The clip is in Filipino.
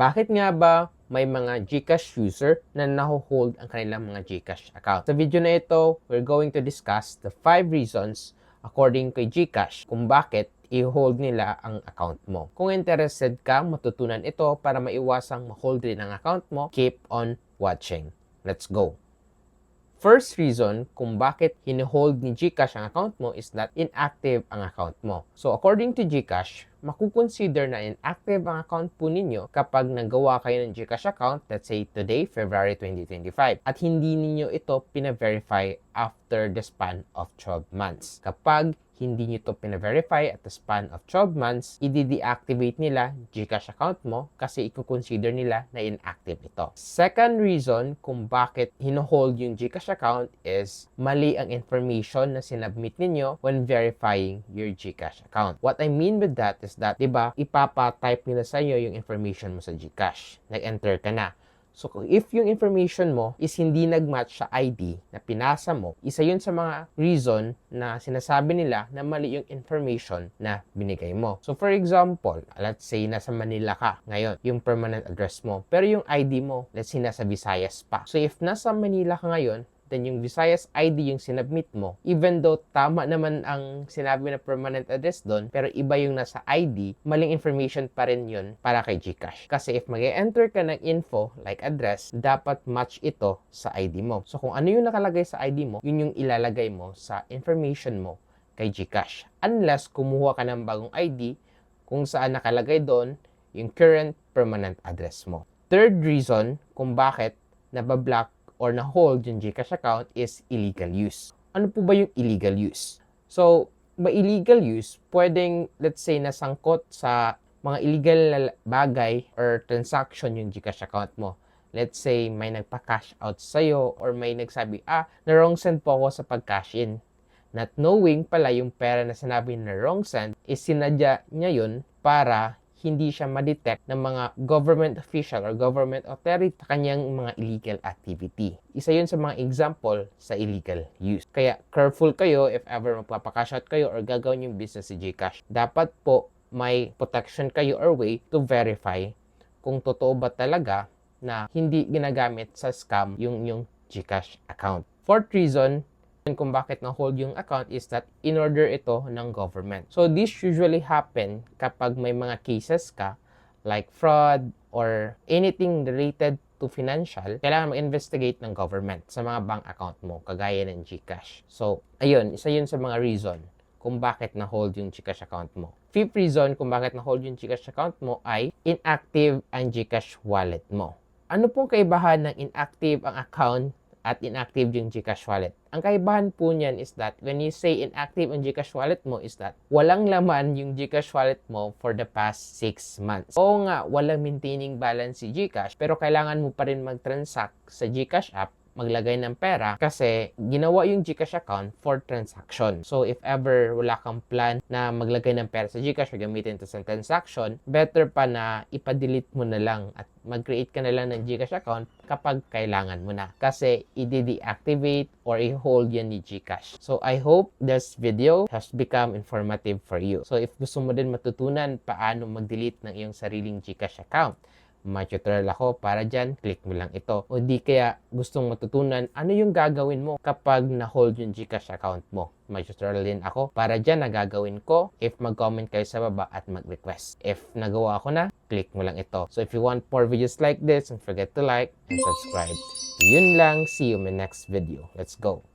Bakit nga ba may mga GCash user na naho-hold ang kanilang mga GCash account? Sa video na ito, we're going to discuss the 5 reasons according kay GCash kung bakit i-hold nila ang account mo. Kung interested ka matutunan ito para maiwasang ma-hold rin ang account mo, keep on watching. Let's go! First reason kung bakit hini-hold ni GCash ang account mo is that inactive ang account mo. So according to GCash, makukonsider na inactive ang account po ninyo kapag nagawa kayo ng GCash account, let's say today, February 2025, at hindi ninyo ito pina-verify after the span of 12 months. Kapag hindi nyo ito pina-verify at the span of 12 months, i-deactivate nila GCash account mo kasi i-consider nila na inactive ito. Second reason kung bakit hino-hold yung GCash account is mali ang information na sinubmit ninyo when verifying your GCash account. What I mean with that is that, diba, ipapa-type nila sa iyo yung information mo sa GCash. Nag-enter ka na. So, if yung information mo is hindi nag-match sa ID na pinasa mo, isa yun sa mga reason na sinasabi nila na mali yung information na binigay mo. So, for example, let's say nasa Manila ka ngayon, yung permanent address mo, pero yung ID mo, let's say nasa Visayas pa. So, if nasa Manila ka ngayon, then yung Visayas ID yung sinubmit mo, even though tama naman ang sinabi na permanent address doon, pero iba yung nasa ID, maling information pa rin yun para kay GCash. Kasi if mag-enter ka ng info, like address, dapat match ito sa ID mo. So kung ano yung nakalagay sa ID mo, yun yung ilalagay mo sa information mo kay GCash. Unless kumuha ka ng bagong ID kung saan nakalagay doon yung current permanent address mo. Third reason kung bakit nabablock or na-hold yung GCash account is illegal use. Ano po ba yung illegal use? So, by illegal use, pwedeng, let's say, nasangkot sa mga illegal bagay or transaction yung GCash account mo. Let's say, may nagpa-cash out sa'yo or may nagsabi, na-wrong send po ako sa pag-cash in. Not knowing pala yung pera na sinabi na wrong send is sinadya niya yun para hindi siya ma-detect ng mga government official or government authority sa kanyang mga illegal activity. Isa yun sa mga example sa illegal use. Kaya careful kayo if ever magpapakash out kayo or gagawin yung business si GCash. Dapat po may protection kayo or way to verify kung totoo ba talaga na hindi ginagamit sa scam yung GCash account. Fourth reason kung bakit na-hold yung account is that in-order ito ng government. So, this usually happen kapag may mga cases ka like fraud or anything related to financial, kailangan mag-investigate ng government sa mga bank account mo, kagaya ng GCash. So, ayun, isa yun sa mga reason kung bakit na-hold yung GCash account mo. Fifth reason kung bakit na-hold yung GCash account mo ay inactive ang GCash wallet mo. Ano pong kaibahan ng inactive ang account at inactive yung GCash wallet? Ang kaibahan po niyan is that when you say inactive ang GCash wallet mo is that walang laman yung GCash wallet mo for the past 6 months. Oo nga, walang maintaining balance si GCash, pero kailangan mo pa rin mag-transact sa GCash app, maglagay ng pera kasi ginawa yung GCash account for transaction. So, if ever wala kang plan na maglagay ng pera sa GCash o gamitin ito sa transaction, better pa na ipa-delete mo na lang at mag-create ka na lang ng GCash account kapag kailangan mo na. Kasi i-deactivate or i-hold yan ni GCash. So, I hope this video has become informative for you. So, if gusto mo din matutunan paano mag-delete ng iyong sariling GCash account, may tutorial ako para dyan, click mo lang ito. O di kaya gustong matutunan ano yung gagawin mo kapag na-hold yung GCash account mo. May tutorial din ako para dyan na gagawin ko if mag-comment kayo sa baba at mag-request. If nagawa ko na, click mo lang ito. So if you want more videos like this, don't forget to like and subscribe. Yun lang, see you in my next video. Let's go!